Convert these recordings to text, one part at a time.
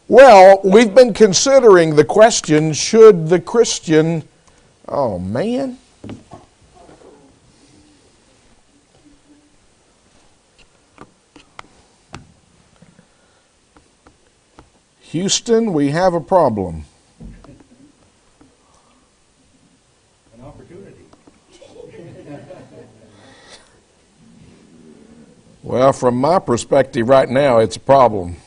Well, we've been considering the question, should the Christian... Oh, man. Houston, we have a problem. An opportunity. Well, from my perspective right now, it's a problem.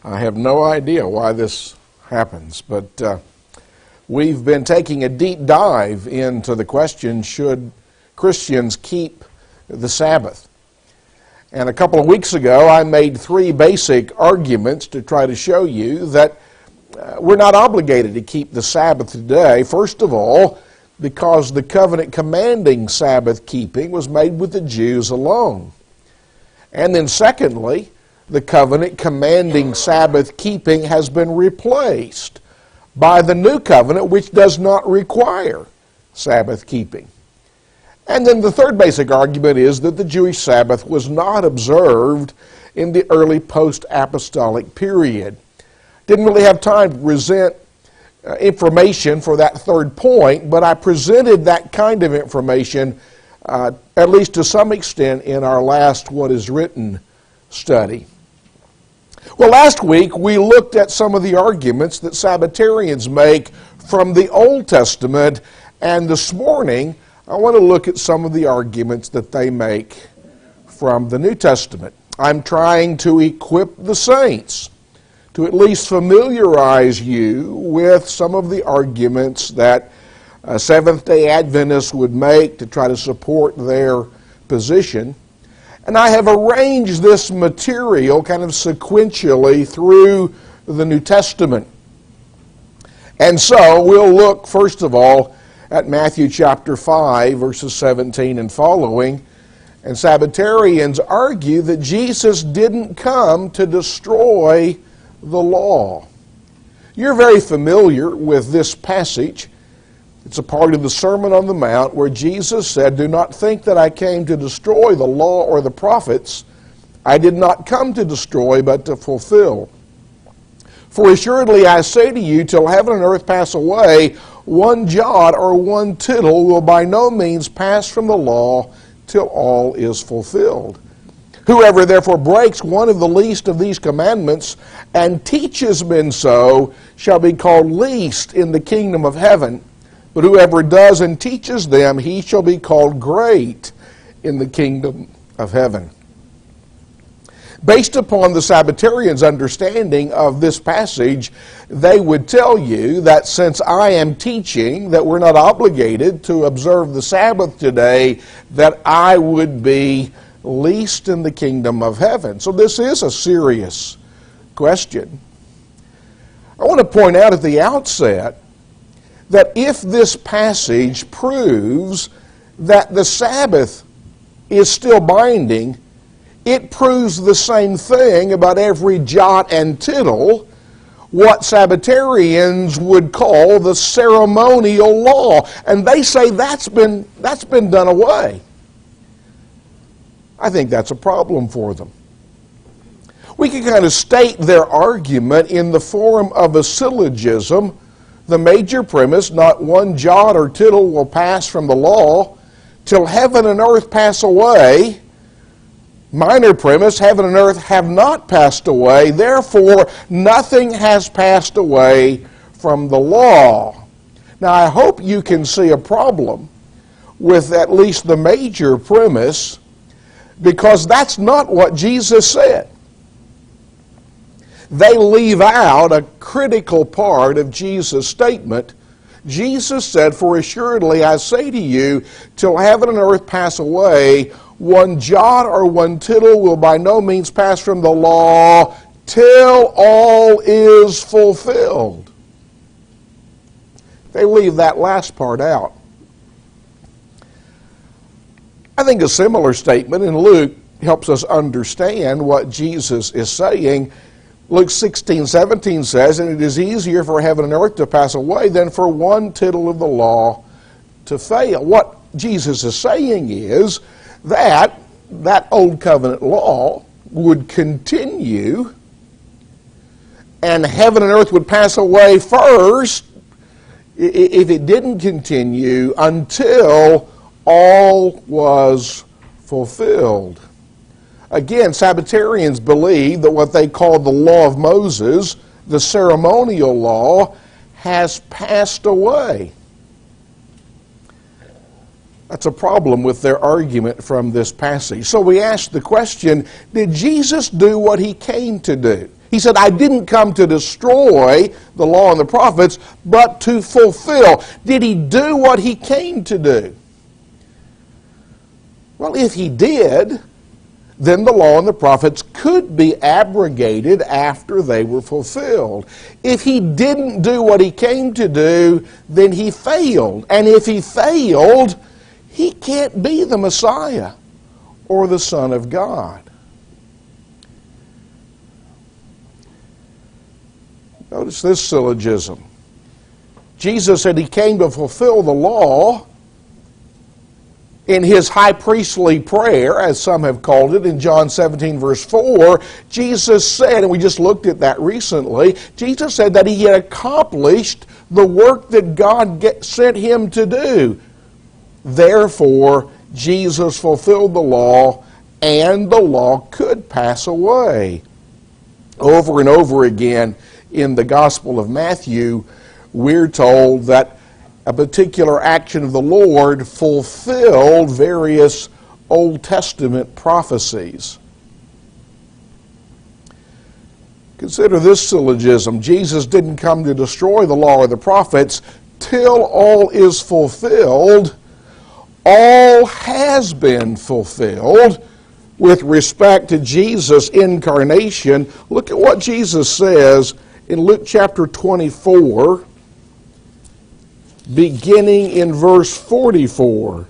I have no idea why this happens, but we've been taking a deep dive into the question, should Christians keep the Sabbath? And a couple of weeks ago, I made three basic arguments to try to show you that we're not obligated to keep the Sabbath today. First of all, because the covenant commanding Sabbath-keeping was made with the Jews alone. And then secondly, the covenant commanding Sabbath-keeping has been replaced by the new covenant, which does not require Sabbath-keeping. And then the third basic argument is that the Jewish Sabbath was not observed in the early post-apostolic period. Didn't really have time to present information for that third point, but I presented that kind of information, at least to some extent, in our last What is Written study. Well, last week we looked at some of the arguments that Sabbatarians make from the Old Testament, and this morning I want to look at some of the arguments that they make from the New Testament. I'm trying to equip the saints to at least familiarize you with some of the arguments that Seventh-day Adventists would make to try to support their position. And I have arranged this material kind of sequentially through the New Testament. And so we'll look, first of all, at Matthew chapter 5, verses 17 and following. And Sabbatarians argue that Jesus didn't come to destroy the law. You're very familiar with this passage. It's a part of the Sermon on the Mount where Jesus said, "Do not think that I came to destroy the law or the prophets. I did not come to destroy, but to fulfill. For assuredly I say to you, till heaven and earth pass away, one jot or one tittle will by no means pass from the law till all is fulfilled. Whoever therefore breaks one of the least of these commandments and teaches men so shall be called least in the kingdom of heaven. But whoever does and teaches them, he shall be called great in the kingdom of heaven." Based upon the Sabbatarians' understanding of this passage, they would tell you that since I am teaching that we're not obligated to observe the Sabbath today, that I would be least in the kingdom of heaven. So this is a serious question. I want to point out at the outset that if this passage proves that the Sabbath is still binding, it proves the same thing about every jot and tittle, what Sabbatarians would call the ceremonial law. And they say that's been done away. I think that's a problem for them. We can kind of state their argument in the form of a syllogism. The major premise, not one jot or tittle will pass from the law till heaven and earth pass away. Minor premise, heaven and earth have not passed away, therefore nothing has passed away from the law. Now I hope you can see a problem with at least the major premise, because that's not what Jesus said. They leave out a critical part of Jesus' statement. Jesus said, "For assuredly I say to you, till heaven and earth pass away, one jot or one tittle will by no means pass from the law till all is fulfilled." They leave that last part out. I think a similar statement in Luke helps us understand what Jesus is saying. Luke 16:17 says, "And it is easier for heaven and earth to pass away than for one tittle of the law to fail." What Jesus is saying is that that old covenant law would continue and heaven and earth would pass away first if it didn't continue until all was fulfilled. Again, Sabbatarians believe that what they call the law of Moses, the ceremonial law, has passed away. That's a problem with their argument from this passage. So we ask the question, did Jesus do what he came to do? He said, I didn't come to destroy the law and the prophets, but to fulfill. Did he do what he came to do? Well, if he did, then the law and the prophets could be abrogated after they were fulfilled. If he didn't do what he came to do, then he failed. And if he failed, he can't be the Messiah or the Son of God. Notice this syllogism. Jesus said he came to fulfill the law. In his high priestly prayer, as some have called it, in John 17, verse 4, Jesus said, and we just looked at that recently, Jesus said that he had accomplished the work that God sent him to do. Therefore, Jesus fulfilled the law, and the law could pass away. Over and over again in the Gospel of Matthew, we're told that a particular action of the Lord fulfilled various Old Testament prophecies. Consider this syllogism. Jesus didn't come to destroy the law or the prophets till all is fulfilled. All has been fulfilled with respect to Jesus' incarnation. Look at what Jesus says in Luke chapter 24, beginning in verse 44.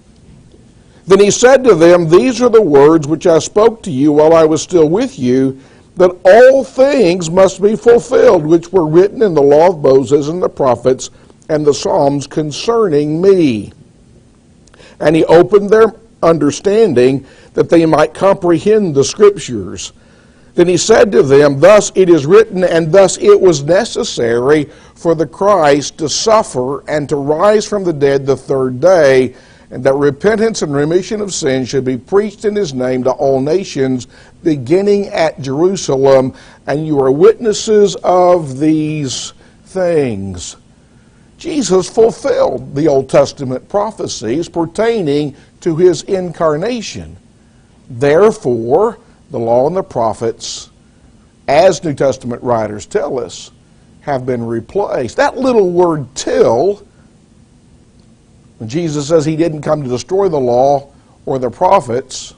Then he said to them, these are the words which I spoke to you while I was still with you, that all things must be fulfilled, which were written in the law of Moses and the prophets and the Psalms concerning me. And he opened their understanding that they might comprehend the Scriptures. Then he said to them, thus it is written, and thus it was necessary for the Christ to suffer and to rise from the dead the third day, and that repentance and remission of sins should be preached in his name to all nations, beginning at Jerusalem, and you are witnesses of these things. Jesus fulfilled the Old Testament prophecies pertaining to his incarnation. Therefore, the law and the prophets, as New Testament writers tell us, have been replaced. That little word till, when Jesus says he didn't come to destroy the law or the prophets,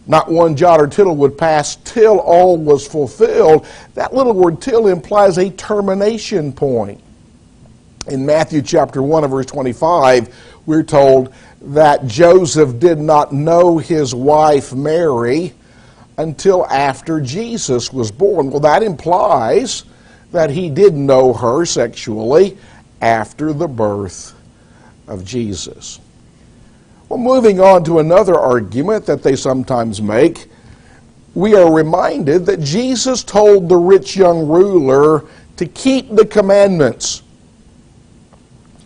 not one jot or tittle would pass till all was fulfilled. That little word till implies a termination point. In Matthew chapter 1 and verse 25, we're told that Joseph did not know his wife Mary until after Jesus was born. Well, that implies that he did know her sexually after the birth of Jesus. Well, moving on to another argument that they sometimes make, we are reminded that Jesus told the rich young ruler to keep the commandments.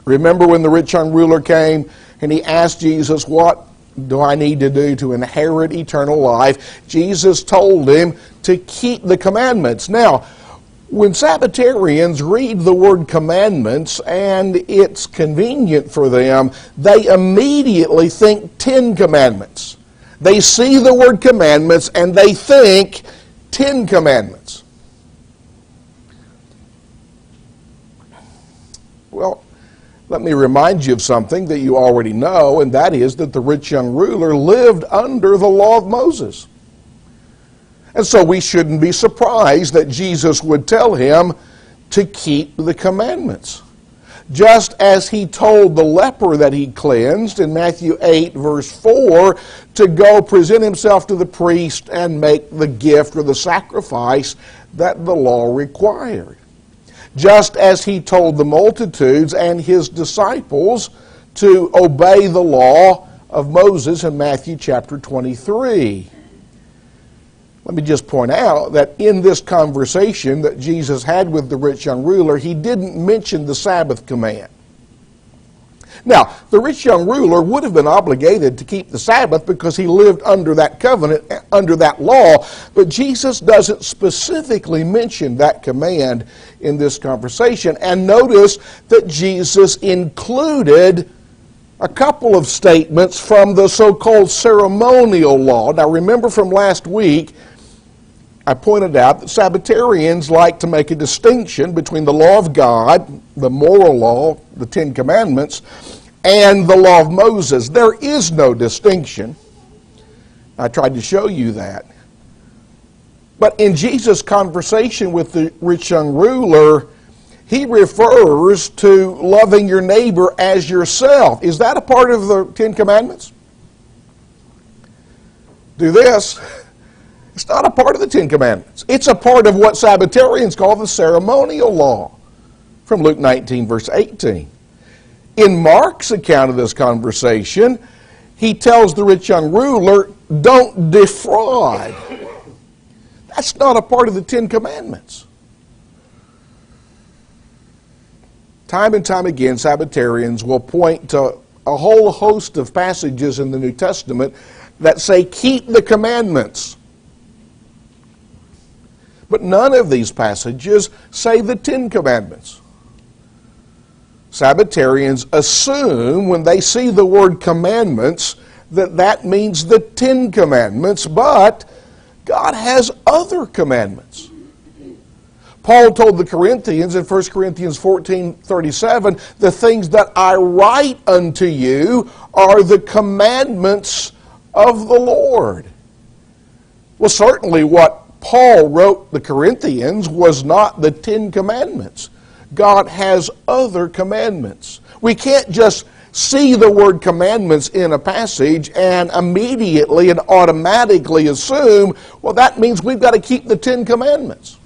Remember when the rich young ruler came and he asked Jesus, what do I need to do to inherit eternal life? Jesus told him to keep the commandments. Now, when Sabbatarians read the word commandments and it's convenient for them, they immediately think 10 commandments. They see the word commandments and they think 10 commandments. Well, let me remind you of something that you already know, and that is that the rich young ruler lived under the law of Moses. And so we shouldn't be surprised that Jesus would tell him to keep the commandments. Just as he told the leper that he cleansed in Matthew 8, verse 4, to go present himself to the priest and make the gift or the sacrifice that the law required. Just as he told the multitudes and his disciples to obey the law of Moses in Matthew chapter 23. Let me just point out that in this conversation that Jesus had with the rich young ruler, he didn't mention the Sabbath command. Now, the rich young ruler would have been obligated to keep the Sabbath because he lived under that covenant, under that law, but Jesus doesn't specifically mention that command in this conversation. And notice that Jesus included a couple of statements from the so-called ceremonial law. Now, remember from last week, I pointed out that Sabbatarians like to make a distinction between the law of God, the moral law, the Ten Commandments, and the law of Moses. There is no distinction. I tried to show you that. But in Jesus' conversation with the rich young ruler, he refers to loving your neighbor as yourself. Is that a part of the Ten Commandments? Do this. It's not a part of the Ten Commandments. It's a part of what Sabbatarians call the ceremonial law from Luke 19, verse 18. In Mark's account of this conversation, he tells the rich young ruler, don't defraud. That's not a part of the Ten Commandments. Time and time again, Sabbatarians will point to a whole host of passages in the New Testament that say, keep the commandments. But none of these passages say the Ten Commandments. Sabbatarians assume when they see the word commandments that that means the Ten Commandments, but God has other commandments. Paul told the Corinthians in 1 Corinthians 14:37, the things that I write unto you are the commandments of the Lord. Well, certainly what Paul wrote the Corinthians was not the Ten Commandments. God has other commandments. We can't just see the word commandments in a passage and immediately and automatically assume, well, that means we've got to keep the Ten Commandments.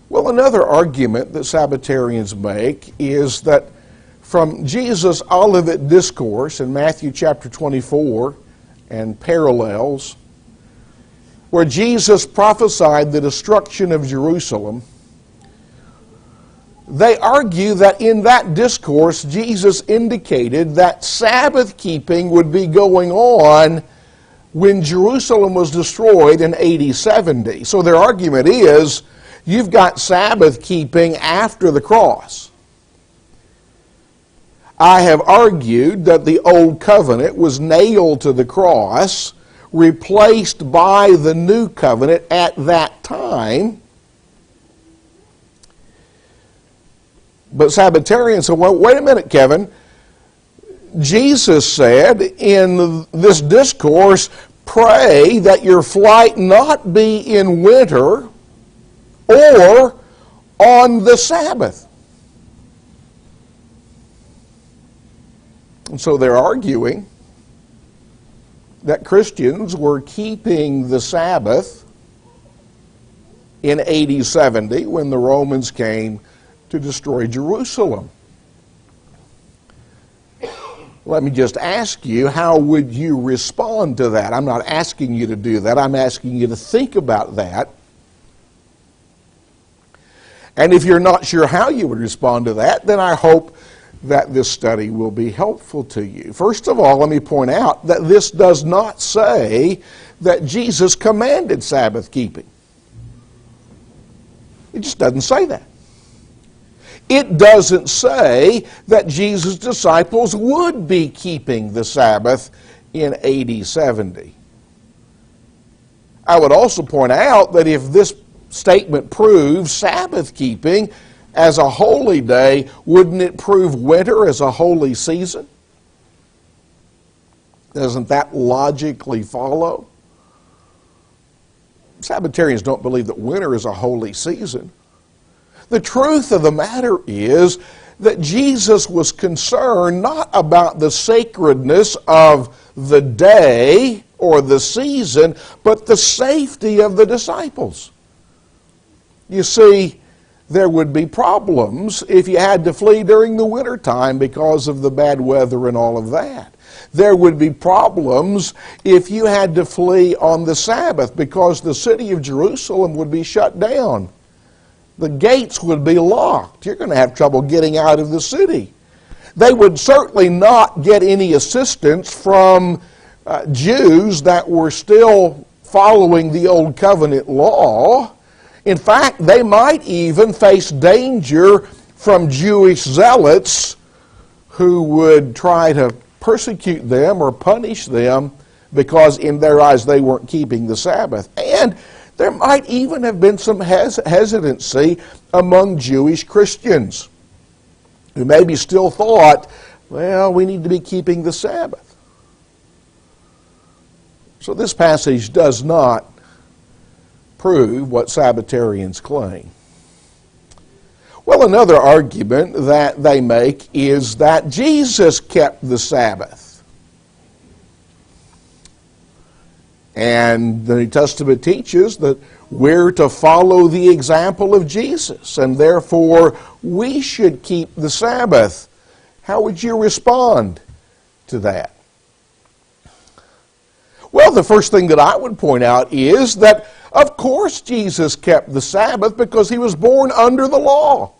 Well, another argument that Sabbatarians make is that from Jesus' Olivet Discourse in Matthew chapter 24 and parallels, where Jesus prophesied the destruction of Jerusalem, they argue that in that discourse, Jesus indicated that Sabbath-keeping would be going on when Jerusalem was destroyed in AD 70. So their argument is, you've got Sabbath-keeping after the cross. I have argued that the Old Covenant was nailed to the cross, replaced by the New Covenant at that time. But Sabbatarians said, well, wait a minute, Kevin. Jesus said in this discourse, pray that your flight not be in winter or on the Sabbath. And so they're arguing that Christians were keeping the Sabbath in AD 70 when the Romans came to destroy Jerusalem. Let me just ask you, how would you respond to that? I'm not asking you to do that. I'm asking you to think about that. And if you're not sure how you would respond to that, then I hope that this study will be helpful to you. First of all, let me point out that this does not say that Jesus commanded Sabbath keeping. It just doesn't say that. It doesn't say that Jesus' disciples would be keeping the Sabbath in AD 70. I would also point out that if this statement proves Sabbath keeping as a holy day, wouldn't it prove winter as a holy season? Doesn't that logically follow? Sabbatarians don't believe that winter is a holy season. The truth of the matter is that Jesus was concerned not about the sacredness of the day or the season, but the safety of the disciples. You see, there would be problems if you had to flee during the wintertime because of the bad weather and all of that. There would be problems if you had to flee on the Sabbath because the city of Jerusalem would be shut down. The gates would be locked. You're going to have trouble getting out of the city. They would certainly not get any assistance from Jews that were still following the Old Covenant law. In fact, they might even face danger from Jewish zealots who would try to persecute them or punish them because in their eyes they weren't keeping the Sabbath. And there might even have been some hesitancy among Jewish Christians who maybe still thought, well, we need to be keeping the Sabbath. So this passage does not prove what Sabbatarians claim. Well, another argument that they make is that Jesus kept the Sabbath. And the New Testament teaches that we're to follow the example of Jesus, and therefore we should keep the Sabbath. How would you respond to that? Well, the first thing that I would point out is that, of course, Jesus kept the Sabbath because he was born under the law.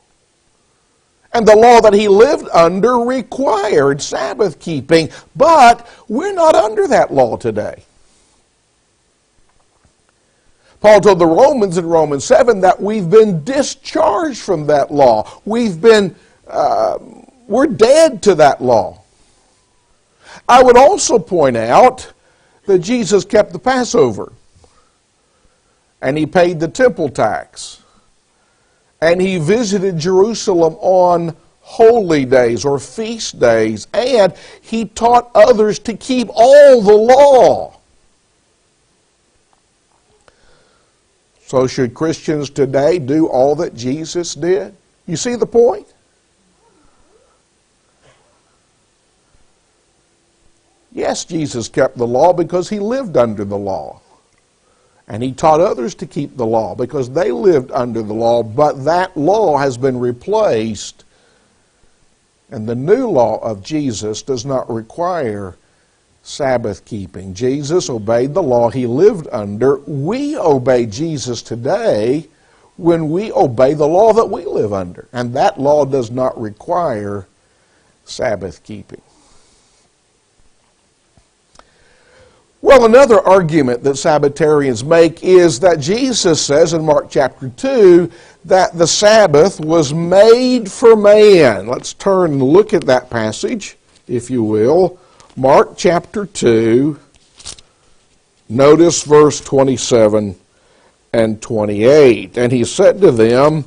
And the law that he lived under required Sabbath-keeping. But we're not under that law today. Paul told the Romans in Romans 7 that we've been discharged from that law. We're dead to that law. I would also point out that Jesus kept the Passover. And he paid the temple tax. And he visited Jerusalem on holy days or feast days. And he taught others to keep all the law. So should Christians today do all that Jesus did? You see the point? Yes, Jesus kept the law because he lived under the law. And he taught others to keep the law because they lived under the law, but that law has been replaced. And the new law of Jesus does not require Sabbath keeping. Jesus obeyed the law he lived under. We obey Jesus today when we obey the law that we live under. And that law does not require Sabbath keeping. Well, another argument that Sabbatarians make is that Jesus says in Mark chapter 2 that the Sabbath was made for man. Let's turn and look at that passage, if you will. Mark chapter 2, notice verse 27 and 28. And he said to them,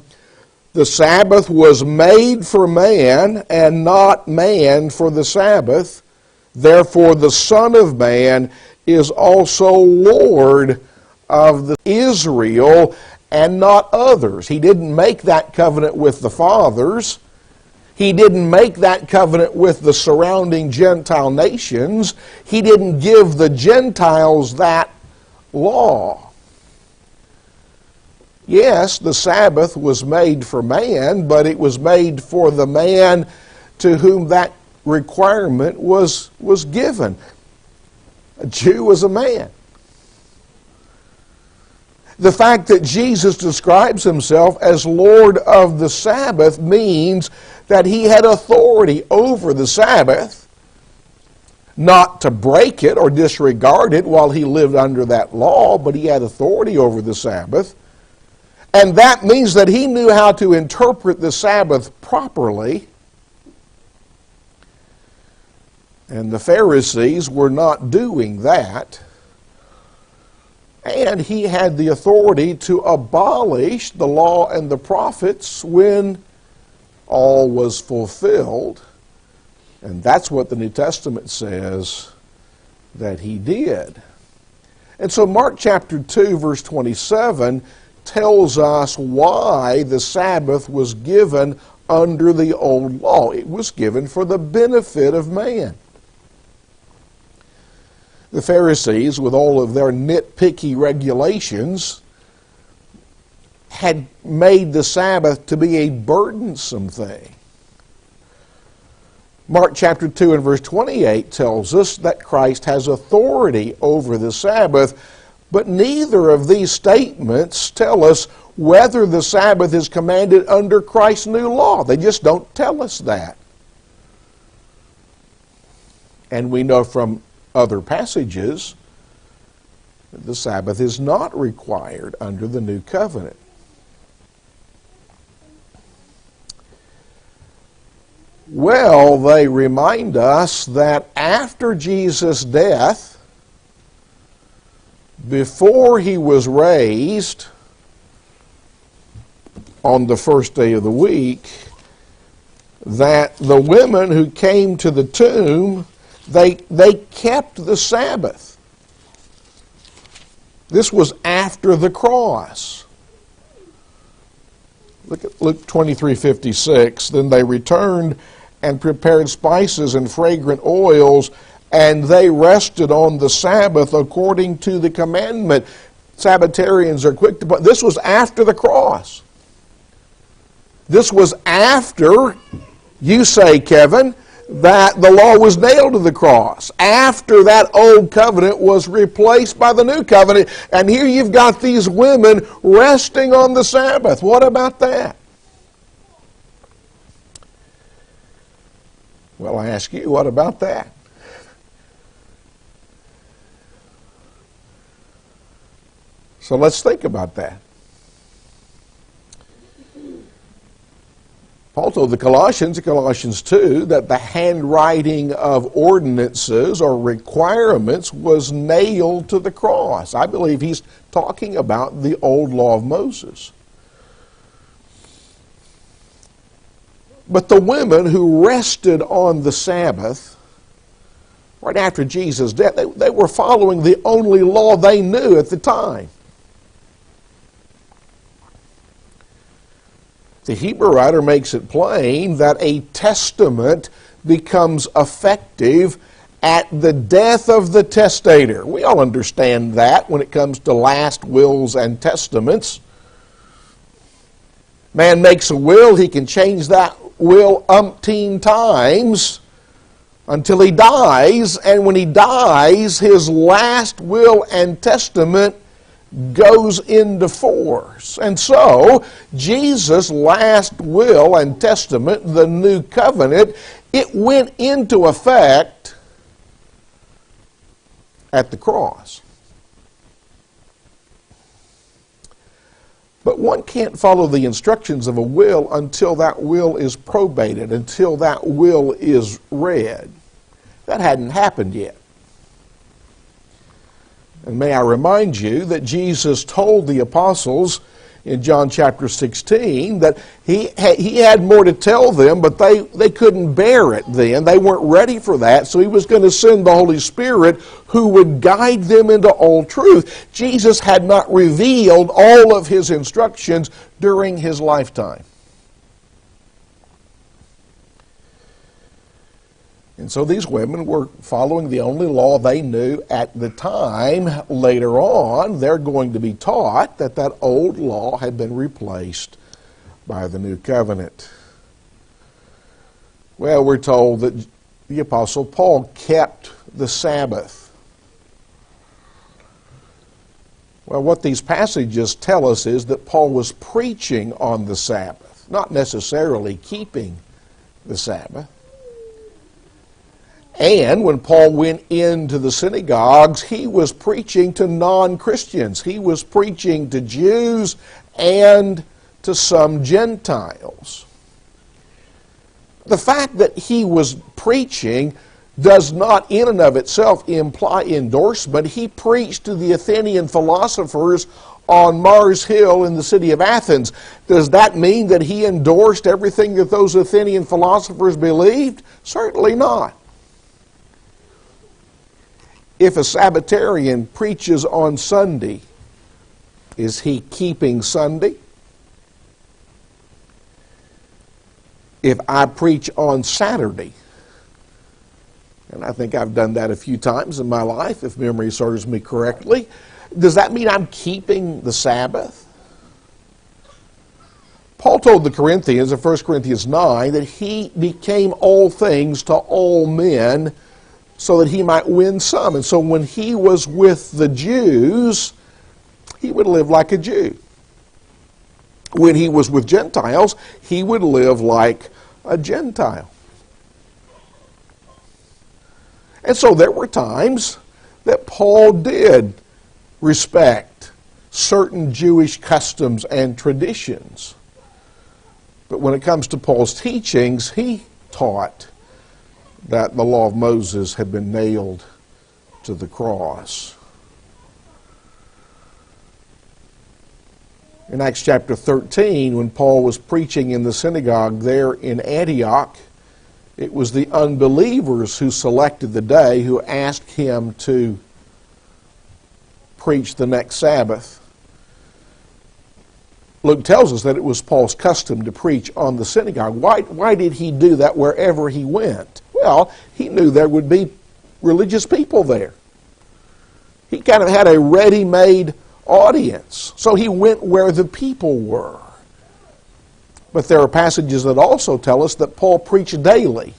the Sabbath was made for man, and not man for the Sabbath. Therefore the Son of Man is also Lord of Israel and not others. He didn't make that covenant with the fathers. He didn't make that covenant with the surrounding Gentile nations. He didn't give the Gentiles that law. Yes, the Sabbath was made for man, but it was made for the man to whom that requirement was given. A Jew was a man. The fact that Jesus describes himself as Lord of the Sabbath means that he had authority over the Sabbath, not to break it or disregard it while he lived under that law, but he had authority over the Sabbath. And that means that he knew how to interpret the Sabbath properly. And the Pharisees were not doing that. And he had the authority to abolish the law and the prophets when all was fulfilled. And that's what the New Testament says that he did. And so Mark chapter 2, verse 27 tells us why the Sabbath was given under the old law. It was given for the benefit of man. The Pharisees, with all of their nitpicky regulations, had made the Sabbath to be a burdensome thing. Mark chapter 2 and verse 28 tells us that Christ has authority over the Sabbath, but neither of these statements tell us whether the Sabbath is commanded under Christ's new law. They just don't tell us that. And we know from other passages that the Sabbath is not required under the new covenant. Well, they remind us that after Jesus' death, before he was raised on the first day of the week, that the women who came to the tomb, they kept the Sabbath. This was after the cross. Look at Luke 23:56. Then they returned and prepared spices and fragrant oils, and they rested on the Sabbath according to the commandment. Sabbatarians are quick to point. This was after the cross. This was after, you say, Kevin, that the law was nailed to the cross. After that old covenant was replaced by the new covenant. And here you've got these women resting on the Sabbath. What about that? Well, I ask you, what about that? So let's think about that. Paul told the Colossians, in Colossians 2, that the handwriting of ordinances or requirements was nailed to the cross. I believe he's talking about the old law of Moses. But the women who rested on the Sabbath, right after Jesus' death, they were following the only law they knew at the time. The Hebrew writer makes it plain that a testament becomes effective at the death of the testator. We all understand that when it comes to last wills and testaments. Man makes a will, he can change that will umpteen times until he dies, and when he dies, his last will and testament goes into force. And so, Jesus' last will and testament, the new covenant, it went into effect at the cross. But one can't follow the instructions of a will until that will is probated, until that will is read. That hadn't happened yet. And may I remind you that Jesus told the apostles in John chapter 16 that he had more to tell them, but they couldn't bear it then. They weren't ready for that, so he was going to send the Holy Spirit who would guide them into all truth. Jesus had not revealed all of his instructions during his lifetime. And so these women were following the only law they knew at the time. Later on, they're going to be taught that that old law had been replaced by the new covenant. Well, we're told that the Apostle Paul kept the Sabbath. Well, what these passages tell us is that Paul was preaching on the Sabbath, not necessarily keeping the Sabbath. And when Paul went into the synagogues, he was preaching to non-Christians. He was preaching to Jews and to some Gentiles. The fact that he was preaching does not in and of itself imply endorsement. He preached to the Athenian philosophers on Mars Hill in the city of Athens. Does that mean that he endorsed everything that those Athenian philosophers believed? Certainly not. If a Sabbatarian preaches on Sunday, is he keeping Sunday? If I preach on Saturday, and I think I've done that a few times in my life, if memory serves me correctly, does that mean I'm keeping the Sabbath? Paul told the Corinthians in 1 Corinthians 9 that he became all things to all men so that he might win some. And so when he was with the Jews, he would live like a Jew. When he was with Gentiles, he would live like a Gentile. And so there were times that Paul did respect certain Jewish customs and traditions. But when it comes to Paul's teachings, he taught that the law of Moses had been nailed to the cross. In Acts chapter 13, when Paul was preaching in the synagogue there in Antioch, it was the unbelievers who selected the day, who asked him to preach the next Sabbath. Luke tells us that it was Paul's custom to preach on the synagogue. Why did he do that wherever he went? Well, he knew there would be religious people there. He kind of had a ready-made audience. So he went where the people were. But there are passages that also tell us that Paul preached daily.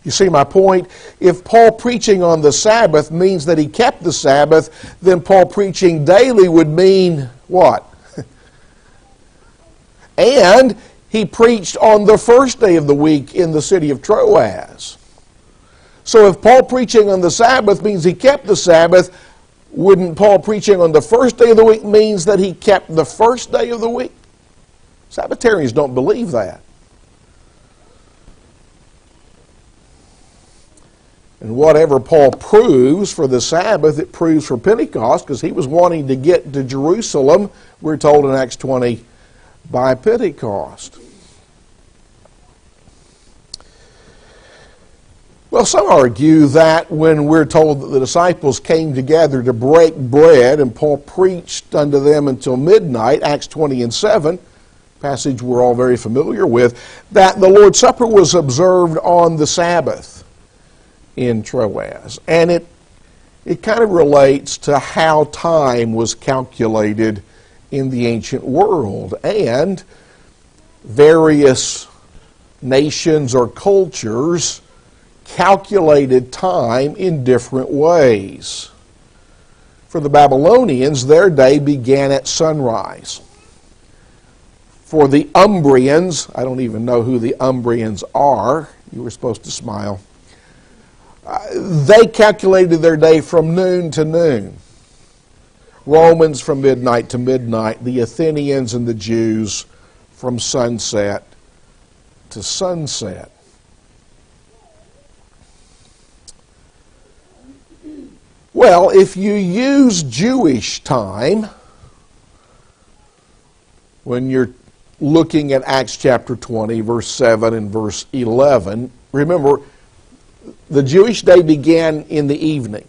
You see my point? If Paul preaching on the Sabbath means that he kept the Sabbath, then Paul preaching daily would mean what? And he preached on the first day of the week in the city of Troas. So if Paul preaching on the Sabbath means he kept the Sabbath, wouldn't Paul preaching on the first day of the week means that he kept the first day of the week? Sabbatarians don't believe that. And whatever Paul proves for the Sabbath, it proves for Pentecost, because he was wanting to get to Jerusalem, we're told in Acts 20, by Pentecost. Well, some argue that when we're told that the disciples came together to break bread and Paul preached unto them until midnight, Acts 20 and 7, passage we're all very familiar with, that the Lord's Supper was observed on the Sabbath in Troas. And it kind of relates to how time was calculated in the ancient world. And various nations or cultures calculated time in different ways. For the Babylonians, their day began at sunrise. For the Umbrians, I don't even know who the Umbrians are. You were supposed to smile. They calculated their day from noon to noon. Romans from midnight to midnight. The Athenians and the Jews from sunset to sunset. Well, if you use Jewish time, when you're looking at Acts chapter 20, verse 7 and verse 11, remember, the Jewish day began in the evening,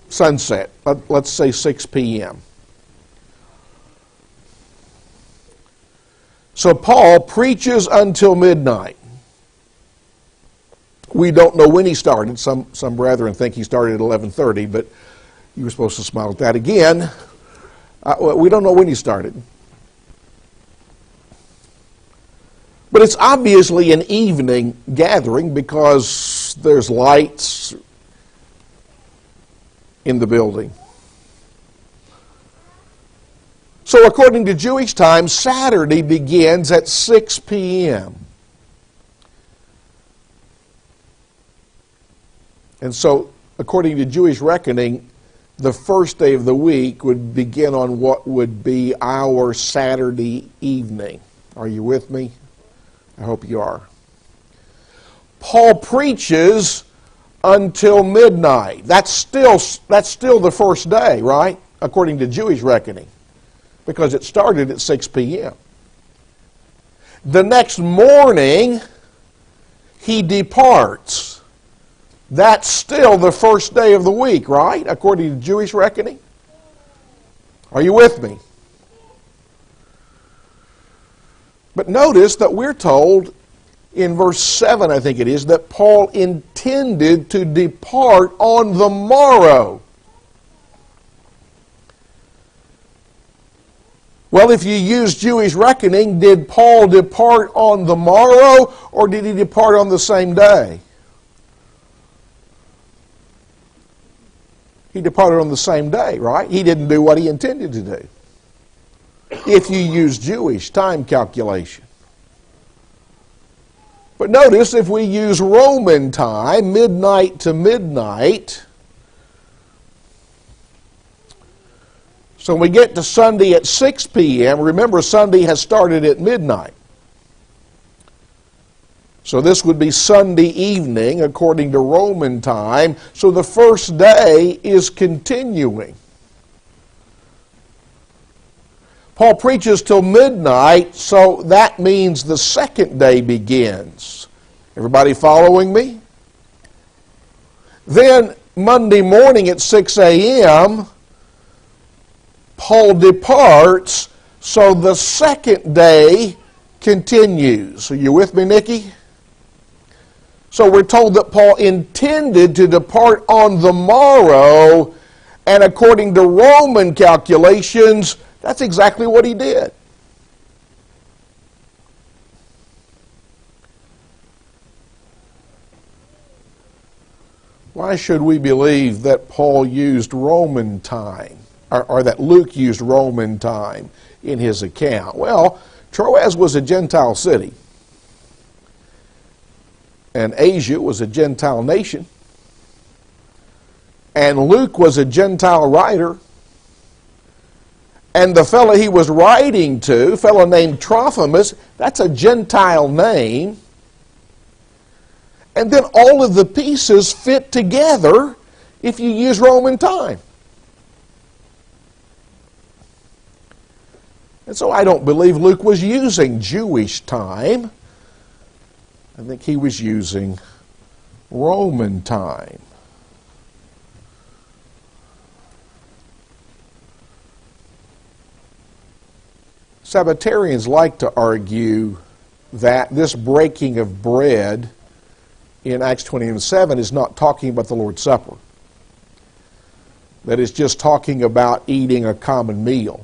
sunset, let's say 6 p.m. So Paul preaches until midnight. We don't know when he started. Some brethren think he started at 11:30, but you were supposed to smile at that again. We don't know when he started. But it's obviously an evening gathering because there's lights in the building. So according to Jewish time, Saturday begins at 6 p.m. And so, according to Jewish reckoning, the first day of the week would begin on what would be our Saturday evening. Are you with me? I hope you are. Paul preaches until midnight. That's still the first day, right? According to Jewish reckoning, because it started at 6 p.m. The next morning, he departs. That's still the first day of the week, right? According to Jewish reckoning. Are you with me? But notice that we're told in verse 7, I think it is, that Paul intended to depart on the morrow. Well, if you use Jewish reckoning, did Paul depart on the morrow or did he depart on the same day? He departed on the same day, right? He didn't do what he intended to do. If you use Jewish time calculation. But notice if we use Roman time, midnight to midnight, so we get to Sunday at 6 p.m. Remember, Sunday has started at midnight. So this would be Sunday evening according to Roman time. So the first day is continuing. Paul preaches till midnight, so that means the second day begins. Everybody following me? Then Monday morning at 6 a.m., Paul departs, so the second day continues. Are you with me, Nikki? So we're told that Paul intended to depart on the morrow, and according to Roman calculations, that's exactly what he did. Why should we believe that Paul used Roman time, or that Luke used Roman time in his account? Well, Troas was a Gentile city, and Asia was a Gentile nation, and Luke was a Gentile writer, and the fellow he was writing to, a fellow named Trophimus, that's a Gentile name. And then all of the pieces fit together if you use Roman time. And so I don't believe Luke was using Jewish time. I think he was using Roman time. Sabbatarians like to argue that this breaking of bread in Acts 20:7 is not talking about the Lord's Supper. That is just talking about eating a common meal.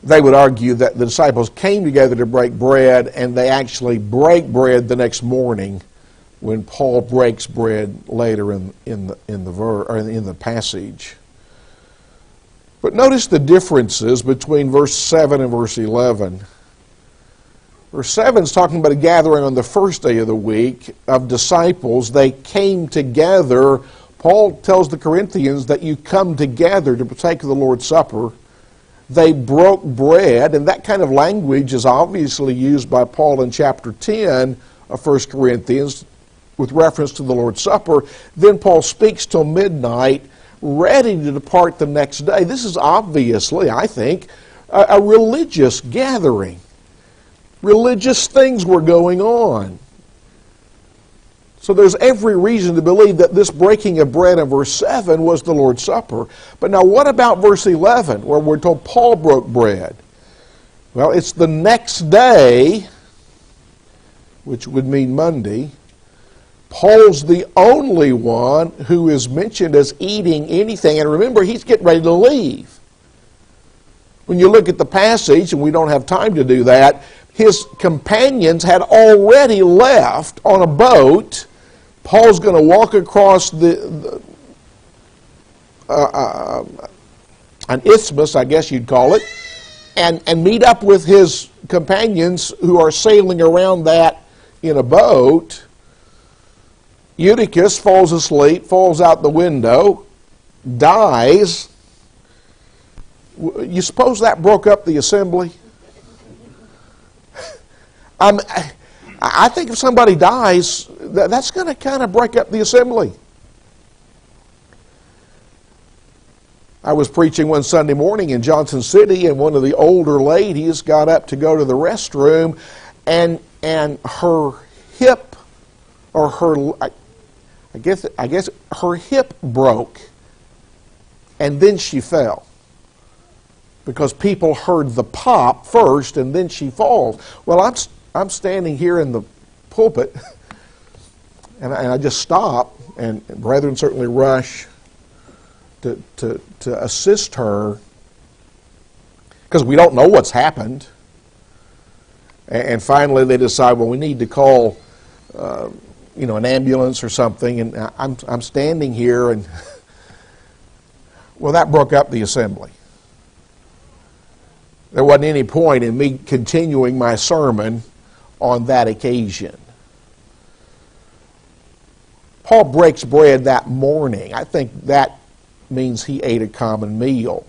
They would argue that the disciples came together to break bread, and they actually break bread the next morning when Paul breaks bread later in the passage. But notice the differences between verse 7 and verse 11. Verse 7 is talking about a gathering on the first day of the week of disciples. They came together. Paul tells the Corinthians that you come together to partake of the Lord's Supper. They broke bread, and that kind of language is obviously used by Paul in chapter 10 of 1 Corinthians with reference to the Lord's Supper. Then Paul speaks till midnight, ready to depart the next day. This is obviously, I think, a religious gathering. Religious things were going on. So there's every reason to believe that this breaking of bread in verse 7 was the Lord's Supper. But now what about verse 11, where we're told Paul broke bread? Well, it's the next day, which would mean Monday. Paul's the only one who is mentioned as eating anything. And remember, he's getting ready to leave. When you look at the passage, and we don't have time to do that, his companions had already left on a boat. Paul's going to walk across an isthmus, I guess you'd call it, and meet up with his companions who are sailing around that in a boat. Eutychus falls asleep, falls out the window, dies. You suppose that broke up the assembly? I think if somebody dies, that's going to kind of break up the assembly. I was preaching one Sunday morning in Johnson City, and one of the older ladies got up to go to the restroom, and her hip, or her, I guess her hip broke, and then she fell. Because people heard the pop first, and then she falls. Well, I'm standing here in the pulpit, and I just stop, and brethren certainly rush to assist her, because we don't know what's happened. And finally they decide, well, we need to call an ambulance or something. And I'm standing here, and well, that broke up the assembly. There wasn't any point in me continuing my sermon on that occasion. Paul breaks bread that morning. I think that means he ate a common meal.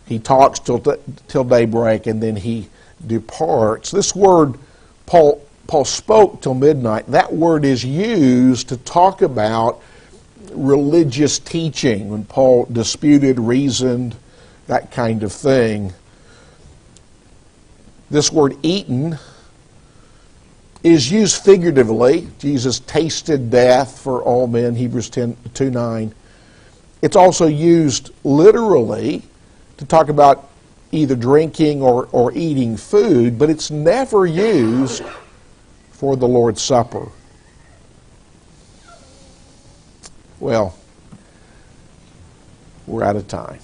He talks till daybreak, and then he departs. This word, Paul spoke till midnight. That word is used to talk about religious teaching, when Paul disputed, reasoned, that kind of thing. This word eaten is used figuratively. Jesus tasted death for all men, Hebrews 2:9. It's also used literally to talk about either drinking or eating food, but it's never used for the Lord's Supper. Well, we're out of time.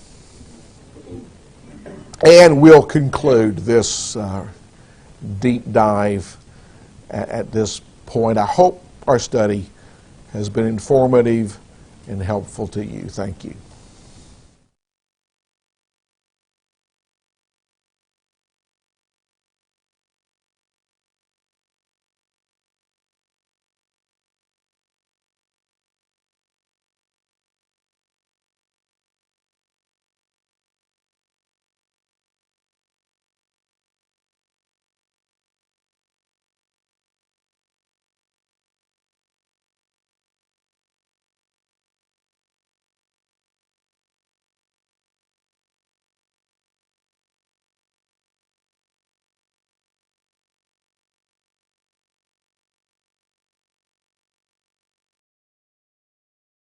And we'll conclude this deep dive at this point. I hope our study has been informative and helpful to you. Thank you.